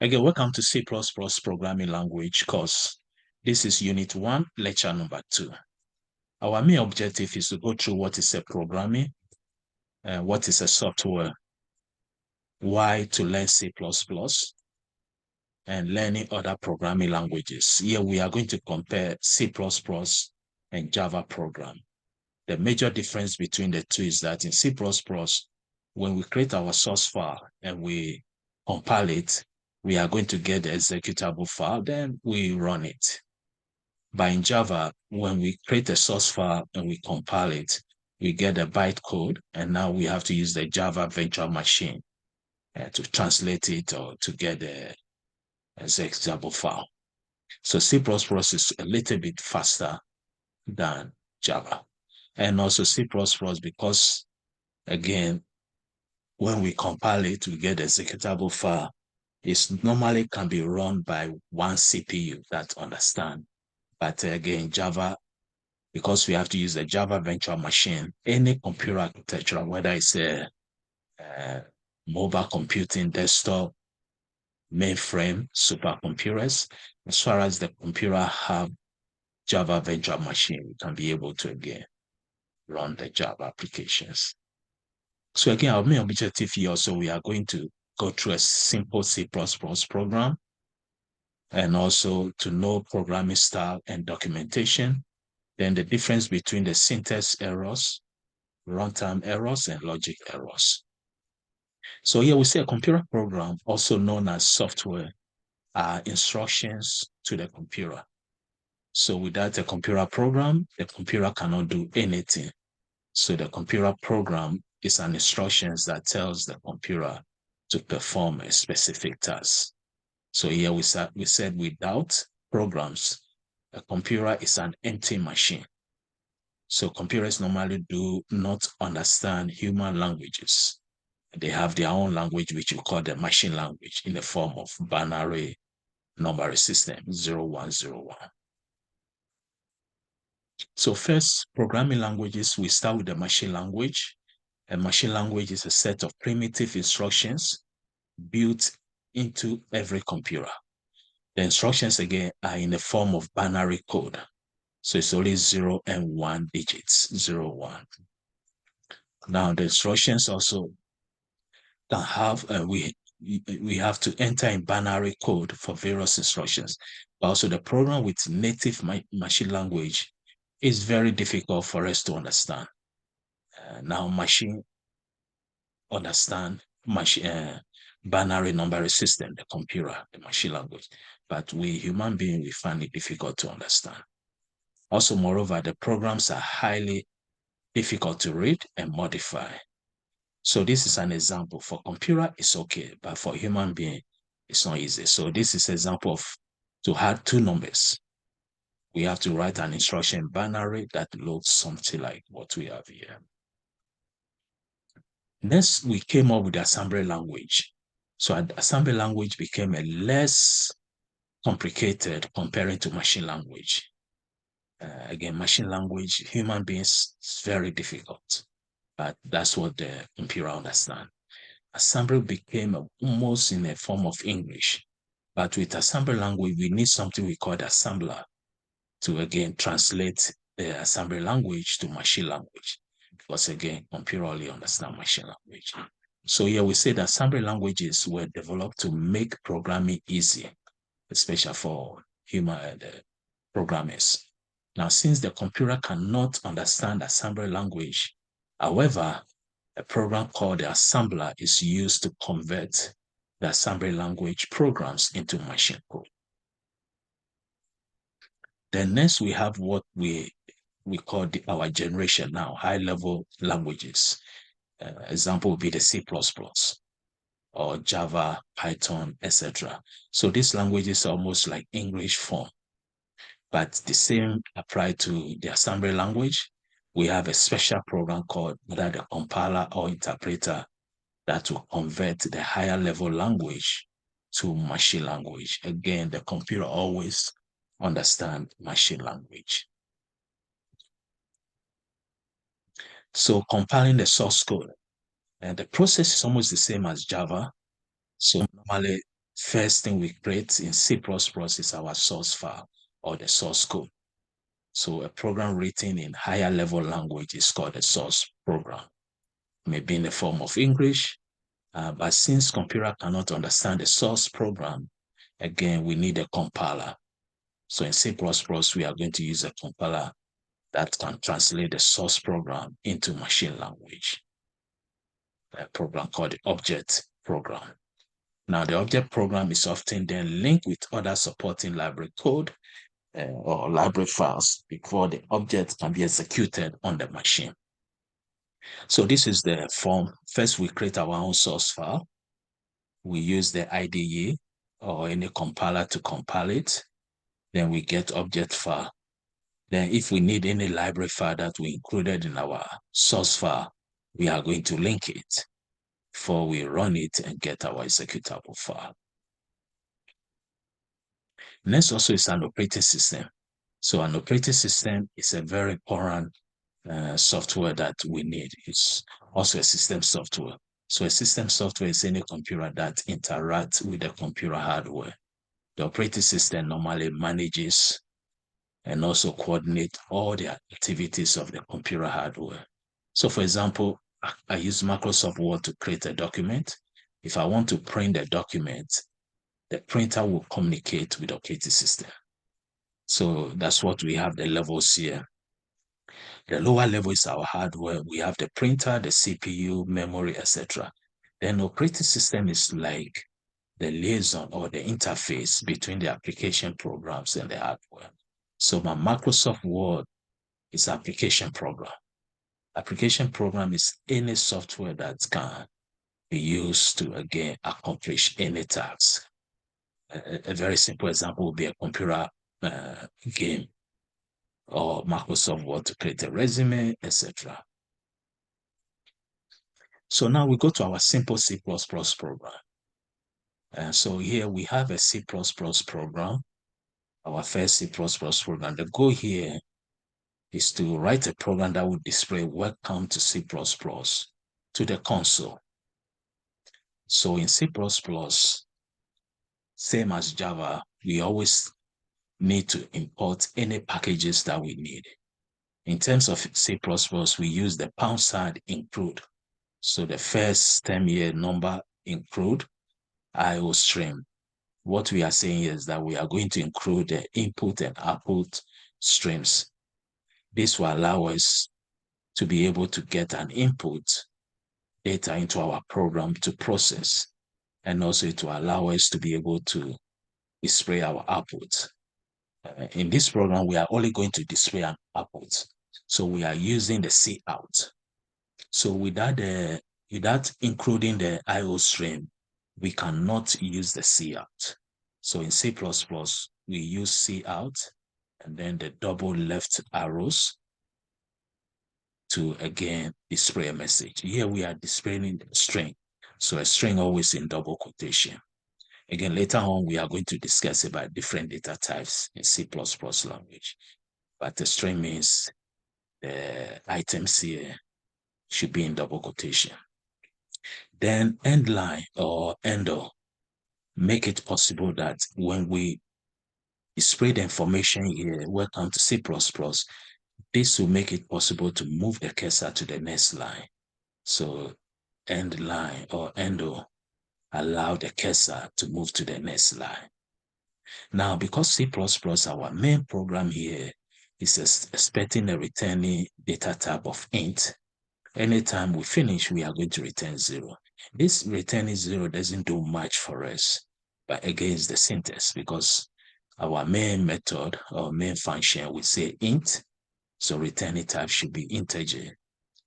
Again, welcome to C++ programming language course. This is Unit 1, lecture number 2. Our main objective is to go through what is a programming, what is a software, why to learn C++, and learning other programming languages. Here we are going to compare C++ and Java program. The major difference between the two is that in C++, when we create our source file and we compile it, we are going to get the executable file, then we run it. But in Java, when we create a source file and we compile it, we get a bytecode, and now we have to use the Java virtual machine to translate it or to get the executable file. So C++ is a little bit faster than Java. And also C++, because again, when we compile it, we get the executable file. It normally can be run by one CPU that understand. But again, Java, because we have to use the Java virtual machine, any computer architecture, whether it's a mobile computing, desktop, mainframe, supercomputers, as far as the computer have Java virtual machine, we can be able to again run the Java applications. So again, our main objective here also, we are going to go through a simple C++ program and also to know programming style and documentation, then the difference between the syntax errors, runtime errors, and logic errors. So here we say a computer program, also known as software, are instructions to the computer. So without a computer program, the computer cannot do anything. So the computer program is an instructions that tells the computer to perform a specific task. So here we said without programs, a computer is an empty machine. So computers normally do not understand human languages. They have their own language, which we call the machine language, in the form of binary number system, 0101. So first, programming languages, we start with the machine language. A machine language is a set of primitive instructions built into every computer. The instructions, again, are in the form of binary code. So it's only 0 and 1 digits, 0, 1. Now, the instructions also can have, we have to enter in binary code for various instructions. But also the program with native machine language is very difficult for us to understand. Now, machine understand binary number system, the computer, the machine language. But we human beings, we find it difficult to understand. Also, moreover, the programs are highly difficult to read and modify. So this is an example. For computer, it's okay, but for human being, it's not easy. So this is an example of to add two numbers. We have to write an instruction binary that loads something like what we have here. Next, we came up with the assembly language. So assembly language became a less complicated comparing to machine language. Again, machine language, human beings, is very difficult, but that's what the computer understand. Assembly became almost in a form of English, but with assembly language, we need something we call the assembler to again translate the assembly language to machine language, because again, computer only understand machine language. So here we say that assembly languages were developed to make programming easy, especially for human programmers. Now, since the computer cannot understand assembly language, however, a program called the assembler is used to convert the assembly language programs into machine code. Then next we have what we call our generation now, high-level languages. Example would be the C++ or Java, Python, etc. So these languages are almost like English form. But the same apply to the assembly language. We have a special program called either the compiler or interpreter that will convert the higher level language to machine language. Again, the computer always understands machine language. So compiling the source code, and the process is almost the same as Java. So normally first thing we create in C++ is our source file or the source code. So a program written in higher level language is called a source program, maybe in the form of English. But since computer cannot understand the source program, again, we need a compiler. So in C++, we are going to use a compiler that can translate the source program into machine language, a program called the object program. Now, the object program is often then linked with other supporting library code or library files before the object can be executed on the machine. So this is the form. First, we create our own source file. We use the IDE or any compiler to compile it. Then we get object file. Then if we need any library file that we included in our source file, we are going to link it before we run it and get our executable file. Next also is an operating system. So an operating system is a very important software that we need. It's also a system software. So a system software is any computer that interacts with the computer hardware. The operating system normally manages and also coordinate all the activities of the computer hardware. So for example, I use Microsoft Word to create a document. If I want to print the document, the printer will communicate with the operating system. So that's what we have the levels here. The lower level is our hardware. We have the printer, the CPU, memory, etc. Then operating system is like the liaison or the interface between the application programs and the hardware. So my Microsoft Word is application program. Application program is any software that can be used to, again, accomplish any task. A very simple example would be a computer game or Microsoft Word to create a resume, etc. So now we go to our simple C++ program. So here we have a C++ program, our first C++ program. The goal here is to write a program that would display welcome to C++ to the console. So in C++, same as Java, we always need to import any packages that we need. In terms of C++, we use the # include. So the first term here, number include IO stream. What we are saying is that we are going to include the input and output streams. This will allow us to be able to get an input data into our program to process, and also to allow us to be able to display our output. In this program, we are only going to display an output. So we are using the cout. So without including the IO stream, we cannot use the cout. So in C++, we use cout and then the double left arrows to, again, display a message. Here we are displaying a string. So a string always in double quotation. Again, later on, we are going to discuss about different data types in C++ language. But the string means the items here should be in double quotation. Then end line or endo make it possible that when we display the information here, welcome to C++, this will make it possible to move the cursor to the next line. So end line or endo allow the cursor to move to the next line. Now, because C++, our main program here, is expecting a returning data type of int, anytime we finish, we are going to return 0. This returning 0 doesn't do much for us, but against the syntax, because our main method or main function will say int, so returning type should be integer,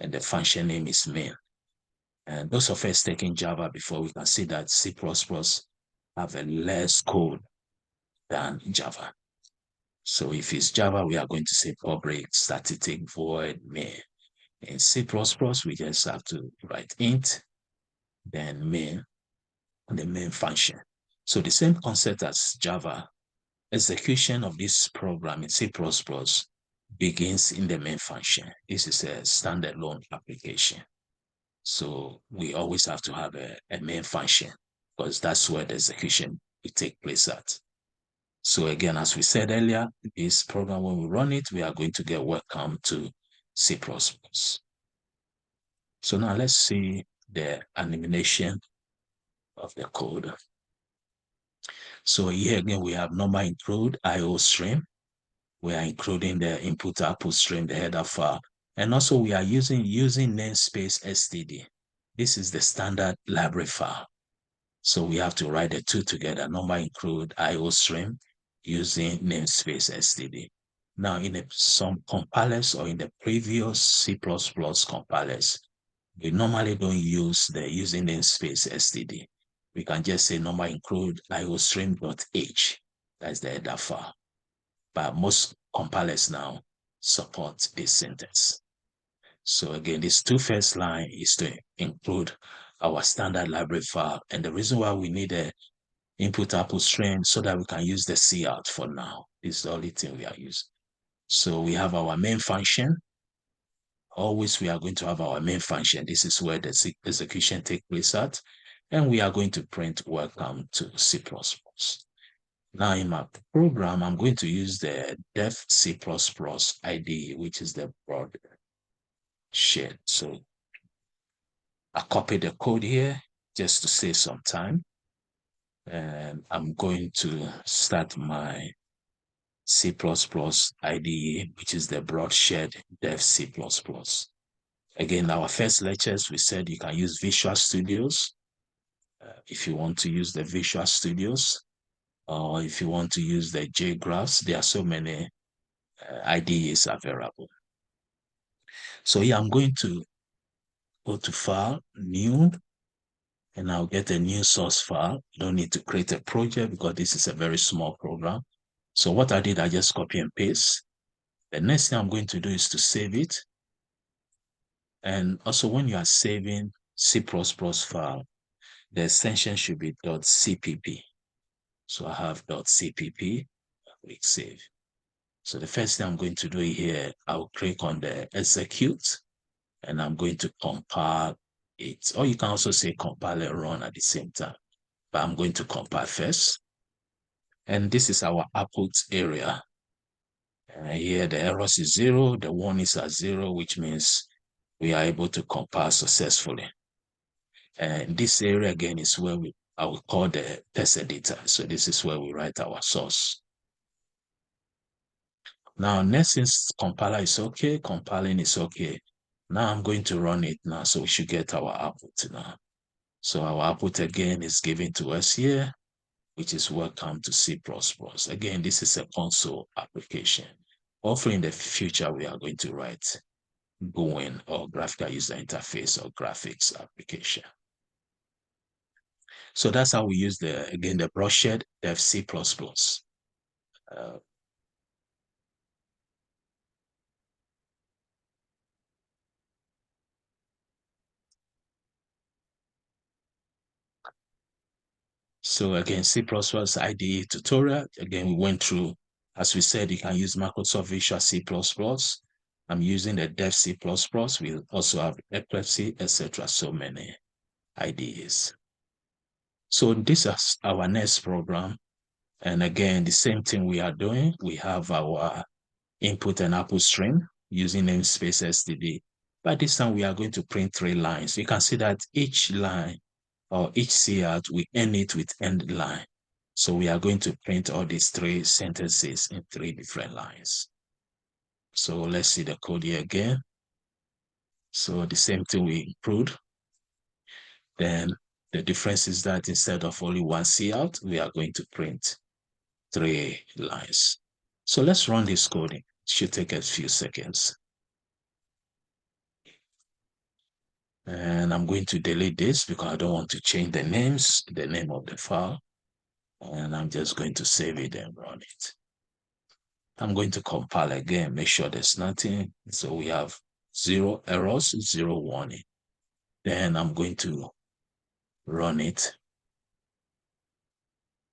and the function name is main. And those of us taking Java before, we can see that C++ have a less code than Java. So if it's Java, we are going to say public static void main. In C++, we just have to write int, then main, the main function. So the same concept as Java, execution of this program in C++ begins in the main function. This is a standalone application. So we always have to have a main function because that's where the execution will take place at. So again, as we said earlier, this program, when we run it, we are going to get welcome to C++. So now let's see the animation of the code. So here again, we have normal include IO stream. We are including the input output stream, the header file. And also we are using namespace std. This is the standard library file. So we have to write the two together, normal include IO stream using namespace std. Now in some compilers or in the previous C++ compilers, we normally don't use the using namespace std. We can just say normal include iostream.h. That's the header file. But most compilers now support this syntax. So again, this two first line is to include our standard library file. And the reason why we need a input output stream so that we can use the cout for now. This is the only thing we are using. So we have our main function. Always we are going to have our main function. This is where the execution takes place at. And we are going to print welcome to C++. Now in my program, I'm going to use the def C++ IDE, which is the broad shared. So I copy the code here just to save some time. And I'm going to start my C++ IDE, which is the broad shared dev C++. Again, our first lectures, we said you can use Visual Studios if you want to use the Visual Studios, or if you want to use the JGraphs. There are so many IDEs available. So here I'm going to go to File, New, and I'll get a new source file. You don't need to create a project because this is a very small program. So what I did, I just copy and paste. The next thing I'm going to do is to save it. And also when you are saving C++ file, the extension should be .cpp. So I have .cpp, click save. So the first thing I'm going to do here, I'll click on the execute, and I'm going to compile it. Or you can also say compile and run at the same time. But I'm going to compile first. And this is our output area. Here the errors is 0, the one is at 0, which means we are able to compile successfully. And this area again is where I will call the test editor. So this is where we write our source. Now, next since compiler is okay, compiling is okay. Now I'm going to run it now. So we should get our output now. So our output again is given to us here, which is welcome to C++. Again, this is a console application. Hopefully in the future, we are going to write GUIN or graphical user interface or graphics application. So that's how we use the broad-shared dev C++. So again, C++ IDE tutorial. Again, we went through, as we said, you can use Microsoft Visual C++. I'm using the dev C++. We also have Eclipse, etc. So many IDEs. So this is our next program. And again, the same thing we are doing. We have our input and output stream using namespace std. But this time we are going to print 3 lines. You can see that each line or each cout, we end it with end line. So we are going to print all these 3 sentences in 3 different lines. So let's see the code here again. So the same thing we include. Then the difference is that instead of only 1 cout, we are going to print 3 lines. So let's run this code. It should take a few seconds. And I'm going to delete this because I don't want to change the name of the file. And I'm just going to save it and run it. I'm going to compile again, make sure there's nothing. So we have 0 errors, 0 warning. Then I'm going to run it.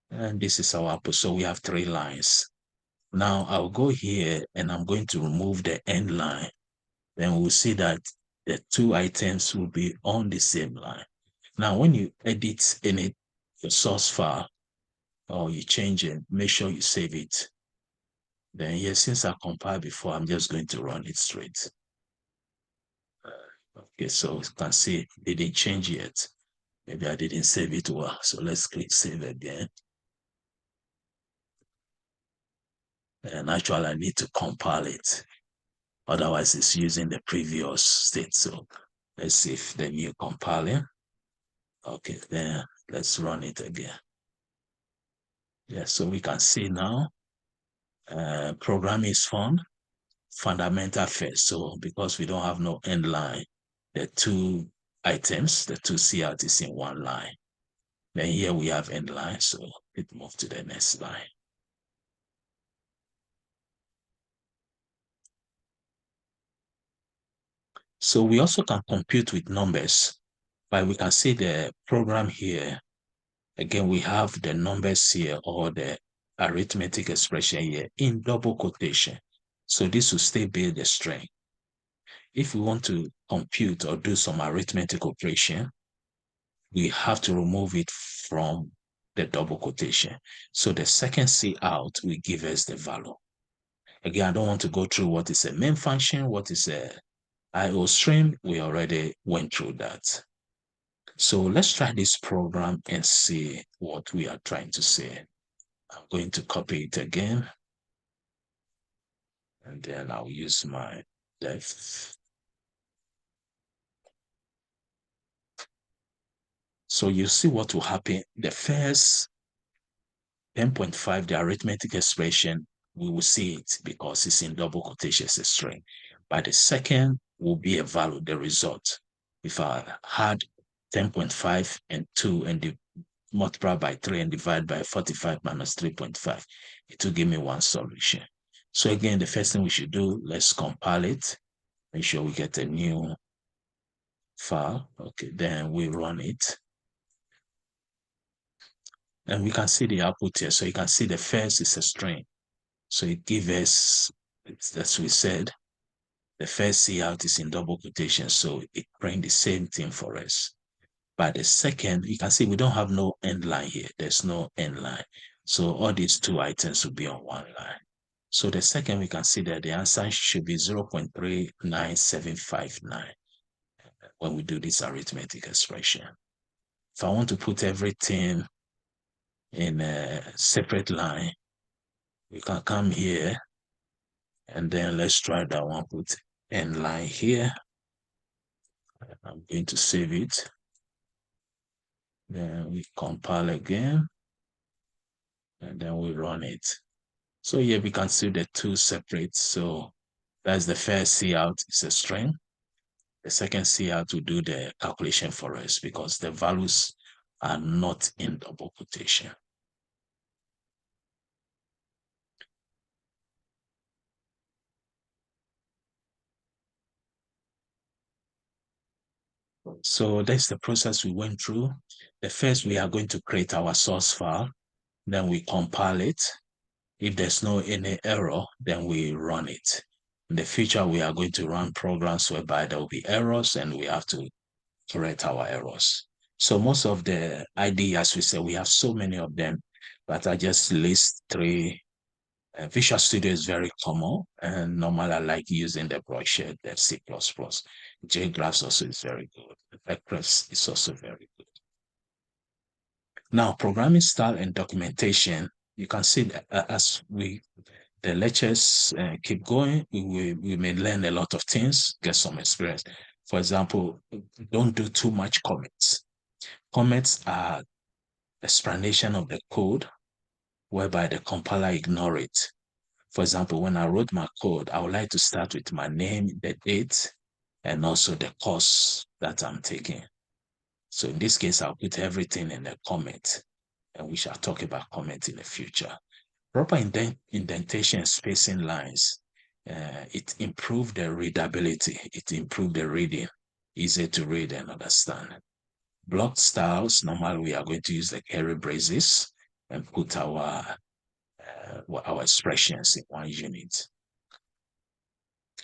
And this is our output. So we have 3 lines. Now I'll go here and I'm going to remove the end line. Then we'll see that the 2 items will be on the same line. Now, when you edit any the source file or you change it, make sure you save it. Then here, since I compiled before, I'm just going to run it straight. Okay, so you can see it didn't change yet. Maybe I didn't save it well. So let's click save again. And actually, I need to compile it. Otherwise, it's using the previous state. So let's see if the new compiling. Okay, then let's run it again. Yeah, so we can see now programming is fun, fundamental first. So because we don't have no end line, the two items, the two CRT is in one line. Then here we have end line, so it moves to the next line. So we also can compute with numbers, but we can see the program here. Again, we have the numbers here or the arithmetic expression here in double quotation. So this will still be the string. If we want to compute or do some arithmetic operation, we have to remove it from the double quotation. So the second C out will give us the value. Again, I don't want to go through what is a main function, what is a IO stream. We already went through that. So let's try this program and see what we are trying to say. I'm going to copy it again. And then I'll use my depth. So you see what will happen. The first 10.5, the arithmetic expression, we will see it because it's in double quotations, a string. But the second will be a value, the result. If I had 10.5 and 2 and multiply by 3 and divide by 45 minus 3.5, it will give me one solution. So again, the first thing we should do, let's compile it. Make sure we get a new file. Okay, then we run it. And we can see the output here. So you can see the first is a string. So it gives us, as we said, the first C out is in double quotation. So it brings the same thing for us. But the second, you can see we don't have no end line here. There's no end line. So all these two items will be on one line. So the second, we can see that the answer should be 0.39759 when we do this arithmetic expression. If I want to put everything in a separate line, we can come here and then let's try that one, put end line here. I'm going to save it. Then we compile again and then we run it. So here we can see the two separate. So that's the first C out is a string. The second C out will do the calculation for us because the values are not in double quotation. So that's the process we went through. The first, we are going to create our source file. Then we compile it. If there's no any error, then we run it. In the future, we are going to run programs whereby there will be errors and we have to correct our errors. So most of the IDE, as we said, we have so many of them, but I just list three. Visual Studio is very common, and normally I like using the brochure, that C++. JGraphs also is very good. Vectors is also very good. Now, programming style and documentation, you can see that as the lectures keep going, we may learn a lot of things, get some experience. For example, don't do too much comments. Comments are explanation of the code whereby the compiler ignore it. For example, when I wrote my code, I would like to start with my name, the date, and also the course that I'm taking. So in this case, I'll put everything in a comment, and we shall talk about comment in the future. Proper indentation and spacing lines, it improved the readability, it improved the reading, easy to read and understand. Block styles, normally we are going to use the curly braces and put our expressions in one unit.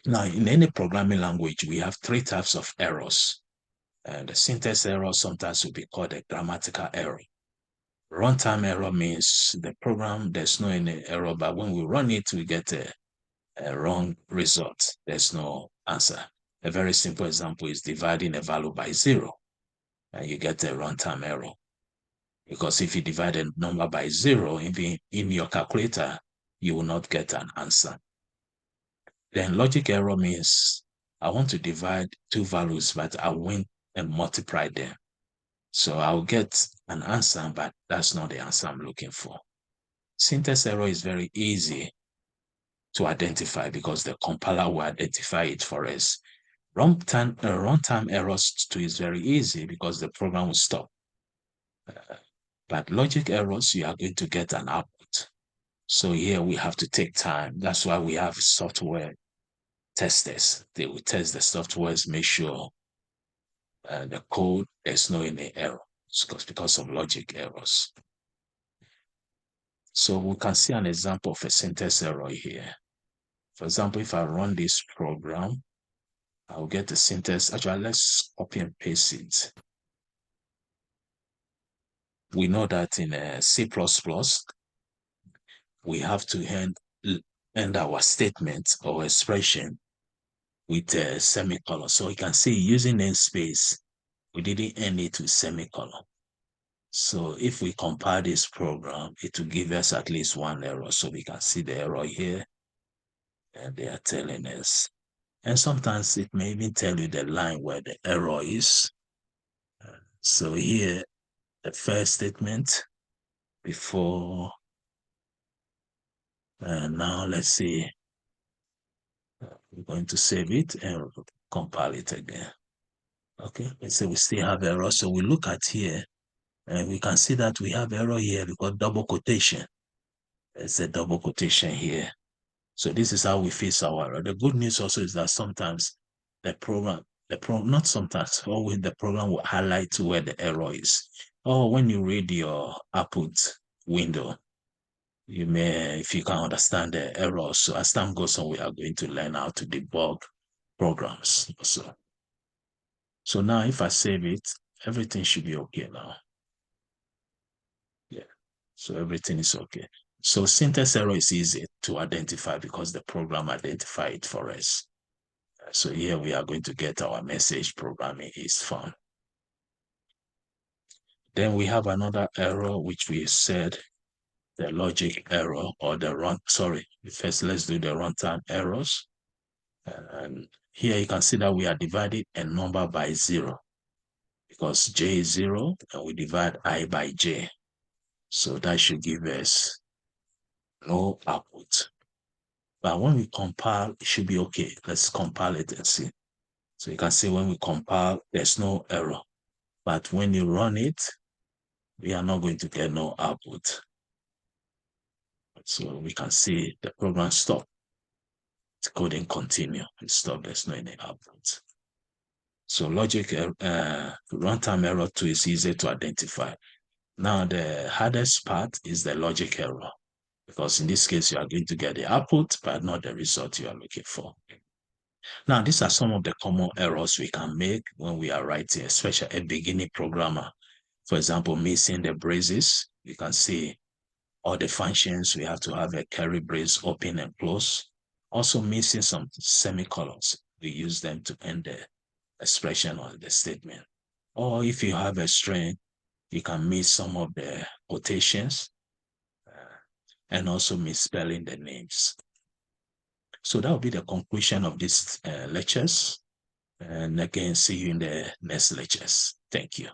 Now, in any programming language, we have three types of errors. The syntax error sometimes will be called a grammatical error. Runtime error means the program, there's no any error, but when we run it, we get a wrong result. There's no answer. A very simple example is dividing a value by 0, and you get a runtime error. Because if you divide a number by 0 in your calculator, you will not get an answer. Then logic error means I want to divide two values, but I went and multiply them. So I'll get an answer, but that's not the answer I'm looking for. Syntax error is very easy to identify because the compiler will identify it for us. Runtime errors too is very easy because the program will stop. But logic errors, you are going to get an output. So here we have to take time. That's why we have software testers. They will test the softwares, make sure the code, there's no any error because of logic errors. So we can see an example of a syntax error here. For example, if I run this program, I'll get the syntax. Actually, let's copy and paste it. We know that in C++, we have to end our statement or expression with a semicolon. So you can see using namespace, we didn't end it with semicolon. So if we compile this program, it will give us at least one error. So we can see the error here, and they are telling us. And sometimes it may even tell you the line where the error is. So here, the first statement before, now let's see, we're going to save it and compile it again. Okay, let's say we still have error. So we look at here, and we can see that we have error here because double quotation. It's a double quotation here. So this is how we fix our error. The good news also is that sometimes not sometimes, always the program will highlight where the error is. Or when you read your output window, you may, if you can understand the error. So as time goes on, we are going to learn how to debug programs also. So now if I save it, everything should be okay now. Yeah, so everything is okay. So syntax error is easy to identify because the program identifies it for us. So here we are going to get our message programming is fun. Then we have another error, which we said the logic error or first let's do the runtime errors. And here you can see that we are dividing a number by 0 because j is 0 and we divide I by j. So that should give us no output. But when we compile, it should be okay. Let's compile it and see. So you can see when we compile, there's no error. But when you run it, we are not going to get no output. So we can see the program stop. The coding continue. It stop. There's no any output. So logic runtime error too is easy to identify. Now the hardest part is the logic error, because in this case you are going to get the output but not the result you are looking for. Now these are some of the common errors we can make when we are writing, especially a beginning programmer. For example, missing the braces. You can see all the functions, we have to have a curly brace open and close. Also missing some semicolons. We use them to end the expression or the statement. Or if you have a string, you can miss some of the quotations and also misspelling the names. So that will be the conclusion of these lectures. And again, see you in the next lectures. Thank you.